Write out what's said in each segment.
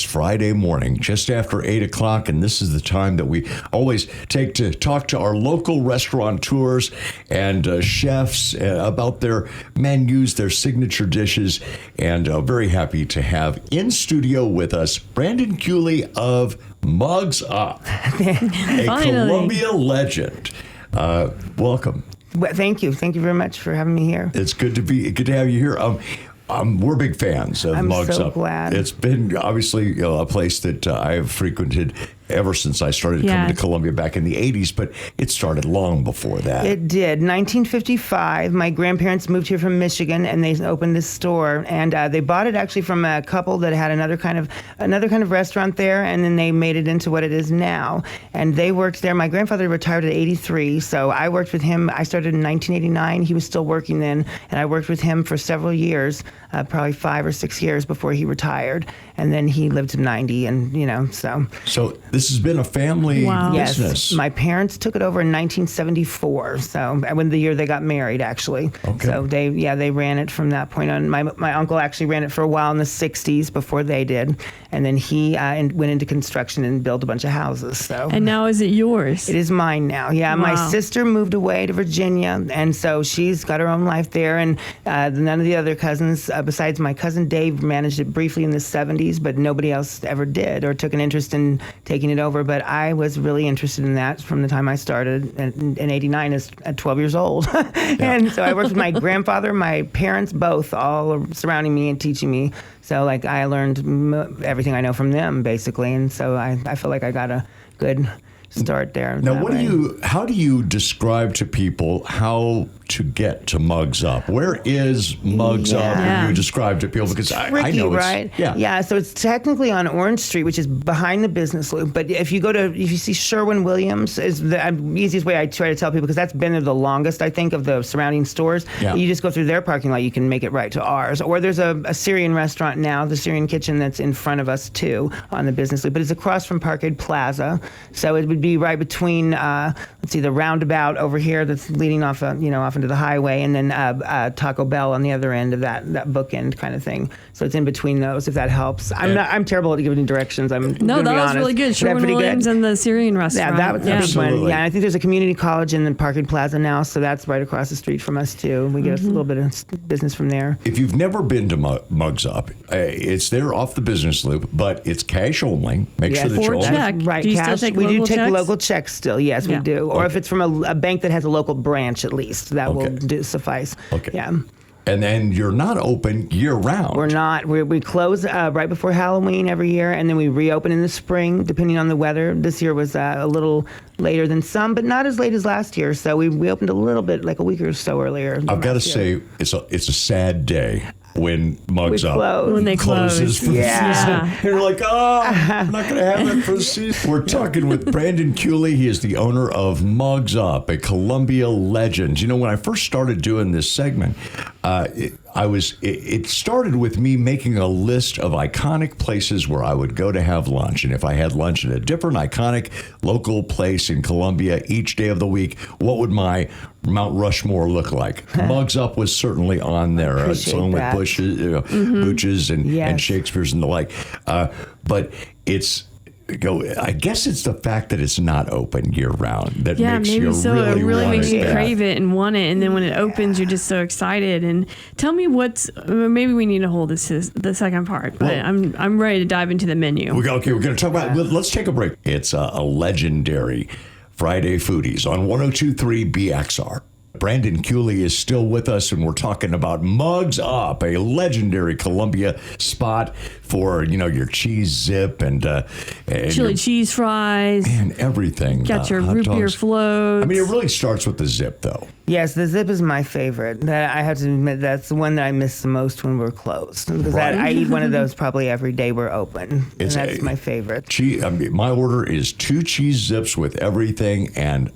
It's Friday morning, just after 8 o'clock, and this is the time that we always take to talk to our local restaurateurs and chefs about their menus, their signature dishes, and very happy to have in studio with us Brandon Cooley of Mugs Up, a Columbia legend. Welcome. Well, thank you. Thank you very much for having me here. It's good to have you here. We're big fans of Mugs Up. I'm so glad. It's been obviously a place that I have frequented ever since I started coming to Columbia back in the 80s, but it started long before that. It did. 1955, my grandparents moved here from Michigan, and they opened this store, and they bought it actually from a couple that had another kind of restaurant there, and then they made it into what it is now. And they worked there. My grandfather retired at 83, so I worked with him. I started in 1989. He was still working then, and I worked with him for several years, probably 5 or 6 years before he retired. And then he lived to 90, and so. So this has been a family business. Yes, my parents took it over in 1974. So when the year they got married, actually. Okay. So they ran it from that point on. My uncle actually ran it for a while in the 60s before they did, and then he went into construction and built a bunch of houses. So. And now is it yours? It is mine now. Yeah, wow. My sister moved away to Virginia, and so she's got her own life there. And none of the other cousins, besides my cousin Dave, managed it briefly in the 70s, but nobody else ever did or took an interest in taking it over. But I was really interested in that from the time I started in 89 at 12 years old. And so I worked with my grandfather, my parents, both, all surrounding me and teaching me. So I learned everything I know from them, basically. And so I feel like I got a good start there. Now, how do you describe to people how to get to Mugs Up? Where is Mugs Up? When you describe to people, because I know it's right? Yeah. So it's technically on Orange Street, which is behind the business loop. But if you see Sherwin-Williams, is the easiest way I try to tell people, because that's been there the longest, I think, of the surrounding stores. Yeah. You just go through their parking lot, you can make it right to ours. Or there's a Syrian restaurant now, the Syrian Kitchen, that's in front of us too on the business loop. But it's across from Parkade Plaza, so it would be right between the roundabout over here that's leading off into the highway, and then Taco Bell on the other end of that bookend kind of thing. So it's in between those, if that helps. I'm terrible at giving directions. That was really good. Sherwin-Williams and the Syrian restaurant. Yeah, that was a big one. Yeah, I think there's a community college in the Parkade Plaza now, so that's right across the street from us too. We get a little bit of business from there. If you've never been to Mugs Up, it's there off the business loop, but it's cash only. Make sure that you're check. Right, do you cash. Still take we do take checks? local checks still. Yes, we do. Or if it's from a bank that has a local branch, at least that will suffice. Okay. Yeah. And then you're not open year round. We're not. We close right before Halloween every year, and then we reopen in the spring, depending on the weather. This year was a little later than some, but not as late as last year. So we opened a little bit, like a week or so earlier. I've got to say, it's a sad day when Mugs Up when they closes for the season. And you're like, I'm not going to have it for the season. We're talking with Brandon Cooley. He is the owner of Mugs Up, a Columbia legend. When I first started doing this segment, it started with me making a list of iconic places where I would go to have lunch. And if I had lunch at a different iconic local place in Columbia each day of the week, what would my Mount Rushmore look like? Mugs Up was certainly on there, along with Butch's and Shakespeare's and the like. But I guess it's the fact that it's not open year round that makes you really makes you crave it and want it. And then when it opens, you're just so excited. And tell me maybe we need to hold the second part, but I'm ready to dive into the menu. We're going to talk about. Let's take a break. It's a legendary Friday Foodies on 102.3 BXR. Brandon Cooley is still with us, and we're talking about Mugs Up, a legendary Columbia spot for, your cheese zip and chili cheese fries and everything. Got your root beer floats. I mean, it really starts with the zip, though. Yes, the zip is my favorite. I have to admit, that's the one that I miss the most when we're closed, because I eat one of those probably every day we're open. And that's my favorite. My order is 2 cheese zips with everything, and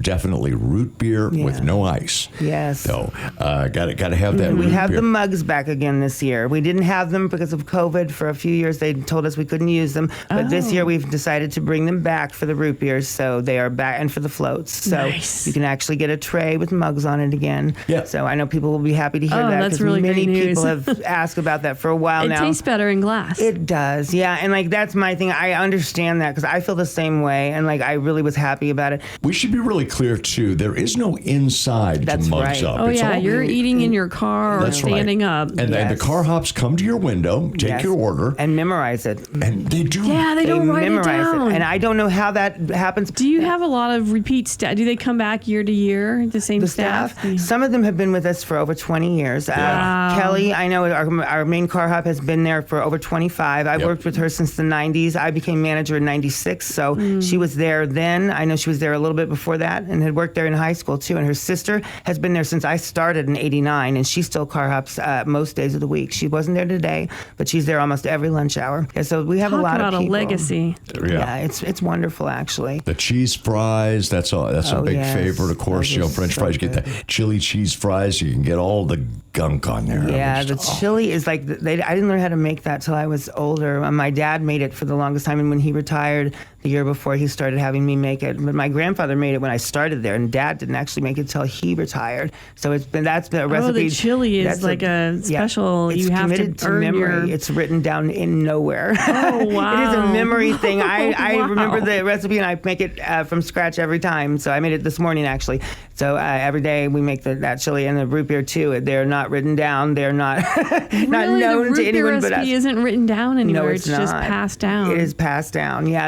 definitely root beer with no ice. Yes. So got to have that. We root have beer. the mugs back again this year. We didn't have them because of COVID for a few years. They told us we couldn't use them, but this year we've decided to bring them back for the root beers. So they are back, and for the floats. So you can actually get a tray with mugs on it again. Yeah. So I know people will be happy to hear that, that's really many great news. people have asked about that for a while now. It tastes better in glass. It does, yeah. And like that's my thing. I understand that because I feel the same way, and like I really was happy about it. We should be really clear too. There is no inside That's to mugs right. up. Oh, It's yeah. all- You're eating in your car or That's standing right. up. And then the car hops come to your window, take your order, and memorize it. and they do. Yeah, they don't write it memorize down. And I don't know how that happens. Do you have a lot of repeat staff? Do they come back year to year, the same The staff? staff, some of them have been with us for over 20 years. Kelly, I know our main car hop has been there for over 25. I've worked with her since the 90s. I became manager in 96, so she was there then. I know she was there a little bit before that and had worked there in high school too. And her sister has been there since I started in 89, and she still car hops most days of the week. She wasn't there today, but she's there almost every lunch hour. Yeah, so we have Talk a lot about of people. a legacy. Yeah, it's wonderful actually. The cheese fries, that's a big yes. favorite, of course. Those You know, are French so fries, you get good. the chili cheese fries, you can get all the gunk on there. Yeah, Just- the chili is like, I didn't learn how to make that till I was older. My dad made it for the longest time, and when he retired the year before, he started having me make it. But my grandfather made it when I started there, and Dad didn't actually make it till he retired. So that's the recipe. Oh, the chili is that's like a special, It's you have committed to earn memory. your... It's written down in nowhere. Oh, wow. It is a memory thing. I Wow. remember the recipe, and I make it from scratch every time. So I made it this morning, actually. So every day we make that chili, and the root beer too. They're not written down. They're not not Really? known The root to beer anyone but us. recipe isn't written down anywhere. No, it's just not. passed down. It is passed down. Yeah,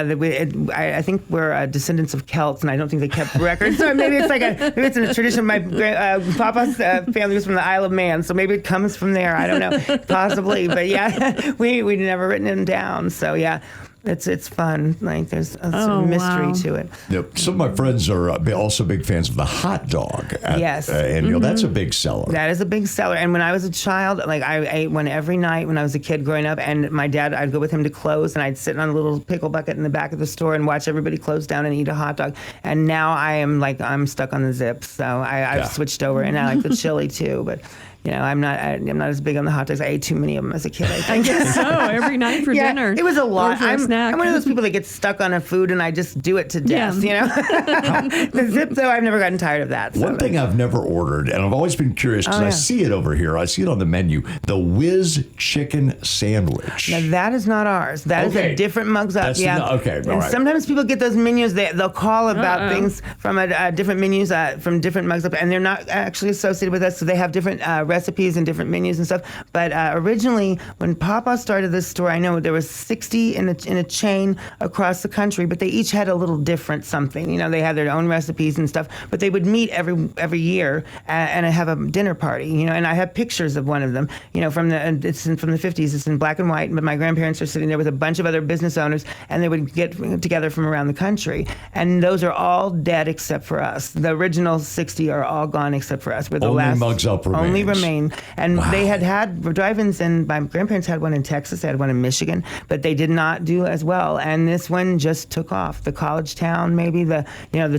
I think we're descendants of Celts, and I don't think they kept records. So maybe it's it's a tradition. My Papa's family was from the Isle of Man, so maybe it comes from there. I don't know, possibly. But yeah, we never written them down. So yeah. It's fun. Like there's a sort of mystery to it. Yep. Some of my friends are also big fans of the hot dog. Yes. And you know that's a big seller. That is a big seller. And when I was a child, like I ate one every night when I was a kid growing up. And my dad, I'd go with him to close, and I'd sit on a little pickle bucket in the back of the store and watch everybody close down and eat a hot dog. And now I'm stuck on the zips. So I've switched over, and I like the chili too. But you know, I'm not as big on the hot dogs. I ate too many of them as a kid, I think. I guess so. Every night for dinner. It was a lot. Or for a snack. I'm one of those people that gets stuck on a food, and I just do it to death, you know? The zip, though, I've never gotten tired of that. One thing I've never ordered, and I've always been curious because I see it over here. I see it on the menu. The Whiz Chicken Sandwich. Now, that is not ours. That is a different Mugs Up. That's Okay, all right. Sometimes people get those menus. They'll call about things from different menus from different Mugs Up, and they're not actually associated with us. So they have different recipes and different menus and stuff. But originally, when Papa started this store, I know there was 60 in a chain across the country, but they each had a little different something. You know, they had their own recipes and stuff. But they would meet every year and have a dinner party. You know, and I have pictures of one of them. You know, from the 50s. It's in black and white. But my grandparents are sitting there with a bunch of other business owners, and they would get together from around the country. And those are all dead except for us. The original 60 are all gone except for us. We're the only last. Mugs Up remains. Only remain. And they had drive-ins, and my grandparents had one in Texas, they had one in Michigan, but they did not do as well. And this one just took off. The college town, maybe the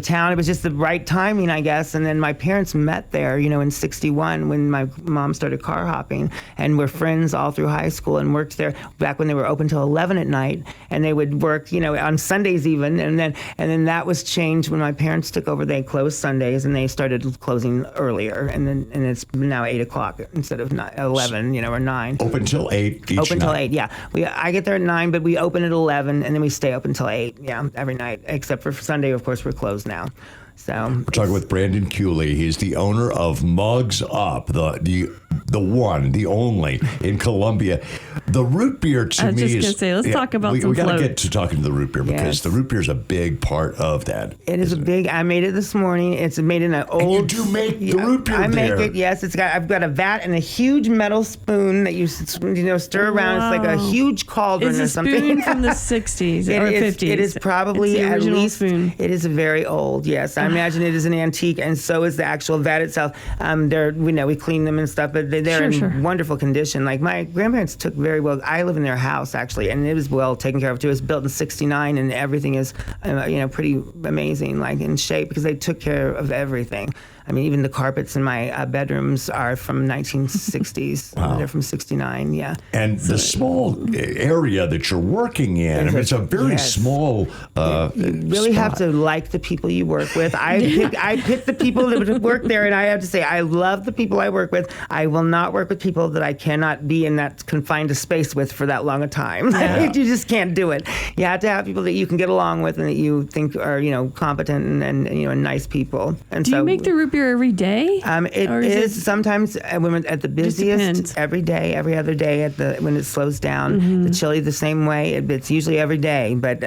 town, it was just the right timing, I guess. And then my parents met there, you know, in 61 when my mom started car hopping, and were friends all through high school and worked there back when they were open till 11 at night. And they would work, you know, on Sundays even. And then that was changed when my parents took over. They closed Sundays, and they started closing earlier. And it's now 8 o'clock instead of 11, you know, or 9. Open till 8 each Open night. till 8, yeah. I get there at 9, but we open at 11, and then we stay open till 8, yeah, every night. Except for Sunday, of course, we're closed now. So we're talking with Brandon Cooley. He's the owner of Mugs Up, the one, the only in Columbia. The root beer to me is. I was just going to say, let's talk about some We got to floats. get to talking to the root beer because the root beer is a big part of that. It is a big. I made it this morning. It's made in an old. And you do make the root beer I there. make it. Yes, I've got a vat and a huge metal spoon that you stir around. It's like a huge cauldron It's or a something. spoon from the 60s or 50s. It is probably it's the at original least. spoon. It is very old. Yes, I imagine it is an antique, and so is the actual vat itself. We clean them and stuff, but they're in wonderful condition. Like my grandparents took very very well. I live in their house actually, and it was well taken care of too. It was built in '69, and everything is, pretty amazing, like in shape, because they took care of everything. I mean, even the carpets in my bedrooms are from 1960s. Wow. They're from '69, yeah. And the small area that you're working in, I mean, it's a very small You really have spot. to like the people you work with. I pick the people that would work there, and I have to say, I love the people I work with. I will not work with people that I cannot be in that confined a space with for that long a time. Yeah. You just can't do it. You have to have people that you can get along with and that you think are, competent and nice people. And Do you make the root beer every day? It Or is sometimes when at the busiest, depends. every day, every other day when it slows down. Mm-hmm. The chili the same way. It's usually every day, but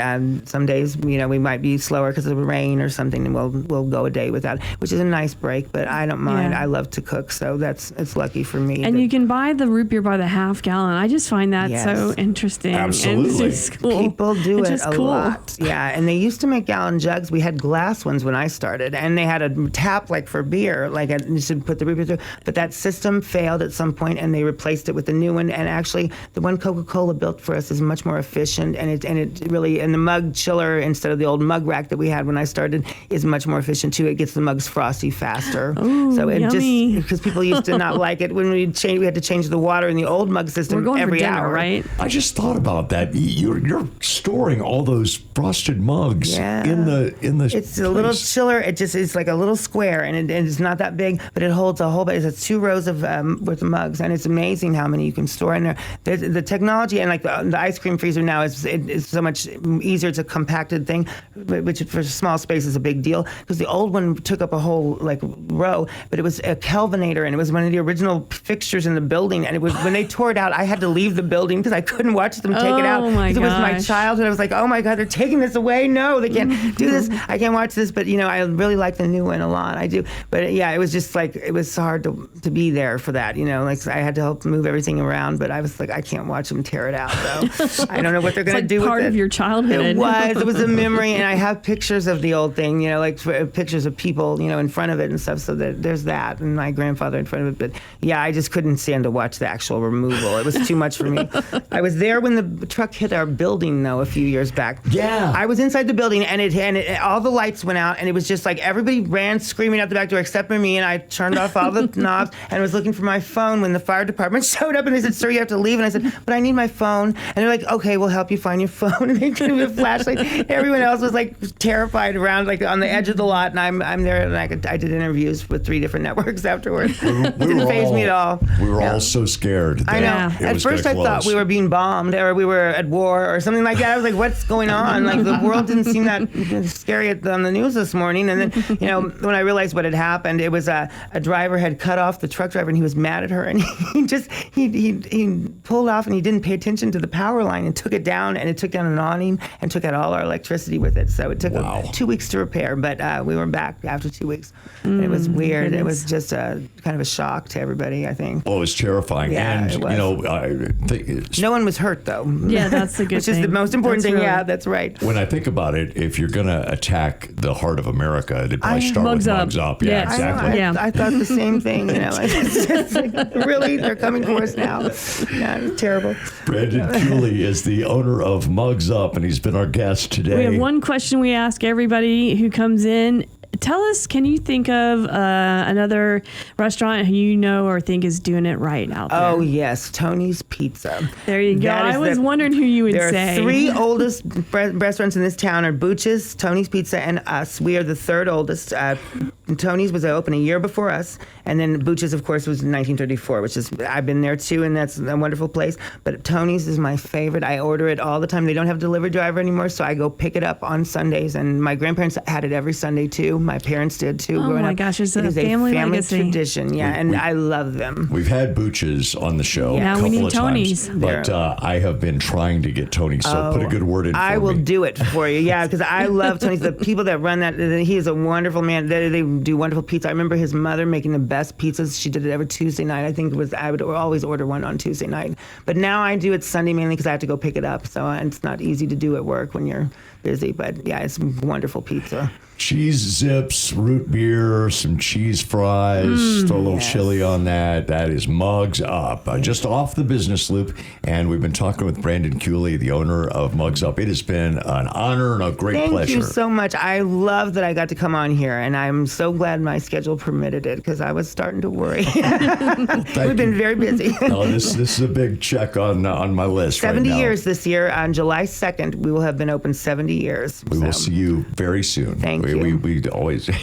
some days we might be slower because of the rain or something, and we'll go a day without, which is a nice break. But I don't mind. Yeah. I love to cook, so it's lucky for me. And you can buy the root beer by the half gallon. I just find that Yes. so interesting. Absolutely. And it's just cool. People do It's it just a cool. lot. Yeah, and they used to make gallon jugs. We had glass ones when I started, and they had a tap like for beer, like you should put the root beer through. But that system failed at some point, and they replaced it with a new one. And actually, the one Coca-Cola built for us is much more efficient, and the mug chiller instead of the old mug rack that we had when I started is much more efficient too. It gets the mugs frosty faster. Ooh, so it yummy. just because people used to not like it when we had to change the water in the old mug system We're going every for dinner, hour. right? I just thought about that. You're storing all those frosted mugs Yeah. in the. It's a little chiller. It's like a little square, and it's not that big, but it holds a whole bunch. It's 2 rows of worth of mugs, and it's amazing how many you can store in there. The technology and like the ice cream freezer now is so much easier. It's a compacted thing, which for small space is a big deal, because the old one took up a whole like row, but it was a Kelvinator, and it was one of the original fixtures in the building. And it was when they tore it out, I had to leave the building because I couldn't watch them take it out. Oh, my 'Cause it was my gosh. childhood. I was like, oh my God, they're taking this away. No, they can't do this. I can't watch this. But I really like the new one a lot. I do. But yeah, it was just like, it was hard to be there for that. Like I had to help move everything around, but I was like, I can't watch them tear it out though. I don't know what they're going to do with it. Part of your childhood. It was a memory, and I have pictures of the old thing, like pictures of people, in front of it and stuff. So that there's that, and my grandfather in front of it. But yeah, I just couldn't stand to watch the actual removal. It was too much for me. I was there when the truck hit our building though a few years back. Yeah. I was inside the building, and all the lights went out, and it was just like everybody ran screaming out the back door except for me, and I turned off all the knobs and was looking for my phone when the fire department showed up, and they said, "Sir, you have to leave." And I said, "But I need my phone." And they're like, "Okay, we'll help you find your phone." And they gave me a flashlight. Everyone else was like terrified around, like on the edge of the lot, and I'm there, and I did interviews with 3 different networks afterwards. It didn't faze me at all. We were all so scared. I know. It At was first, I gonna thought close. we were being bombed or we were at war or something like that. I was like, "What's going on?" Like the world didn't seem that scary on the news this morning. And then, when I realized what had happened, it was a driver had cut off the truck driver, and he was mad at her, and he pulled off, and he didn't pay attention to the power line and took it down, and it took down an awning and took out all our electricity with it. So it took Wow. 2 weeks to repair, but we were back after 2 weeks. And it was weird. It was just a kind of a shock to everybody, I think. Well, it was terrifying. Yeah, And, it was. I think No one was hurt, though. Yeah, that's the good Which is the thing. most important That's thing. really- Yeah, that's right. when I think about it, if you're going to attack the heart of America, it'd probably start Mugs with up. mugs up. Yeah, Yes. I know, exactly. Yeah. I thought the same thing. It's just like, really? They're coming for us now. Yeah, it's terrible. Brandon Cooley is the owner of Mugs Up, and he's been our guest today. We have one question we ask everybody who comes in. Tell us, can you think of another restaurant who you know or think is doing it right out there? Oh, yes. Tony's Pizza. There you go. That is I was wondering who you would there say. There are 3 oldest restaurants in this town are Booch's, Tony's Pizza, and us. We are the 3rd oldest. Tony's was open a year before us, and then Booch's, of course, was in 1934, which is, I've been there too, and that's a wonderful place. But Tony's is my favorite. I order it all the time. They don't have a delivery driver anymore, so I go pick it up on Sundays, and my grandparents had it every Sunday too. My parents did too. Oh growing my up. gosh, it's It a is family legacy. tradition, yeah, and I love them. We've had Booch's on the show Yeah, a we couple need of Tony's. times, but I have been trying to get Tony, so put a good word in for me. I will do it for you, yeah, because I love Tony's. The people that run that, he is a wonderful man. They do wonderful pizza. I remember his mother making the best pizzas. She did it every Tuesday night. I think I would always order one on Tuesday night. But now I do it Sunday mainly because I have to go pick it up. So it's not easy to do at work when you're busy. But yeah, it's wonderful pizza. cheese zips, root beer, some cheese fries, throw a little chili on that. That is Mugs Up, just off the business loop. And we've been talking with Brandon Cooley, the owner of Mugs Up. It has been an honor and a great pleasure. Thank you so much. I love that I got to come on here, and I'm so glad my schedule permitted it because I was starting to worry. We've been very busy. No, this is a big check on my list. 70 right now. years this year. On July 2nd, we will have been open 70 years. We will see you very soon. Thank you. We always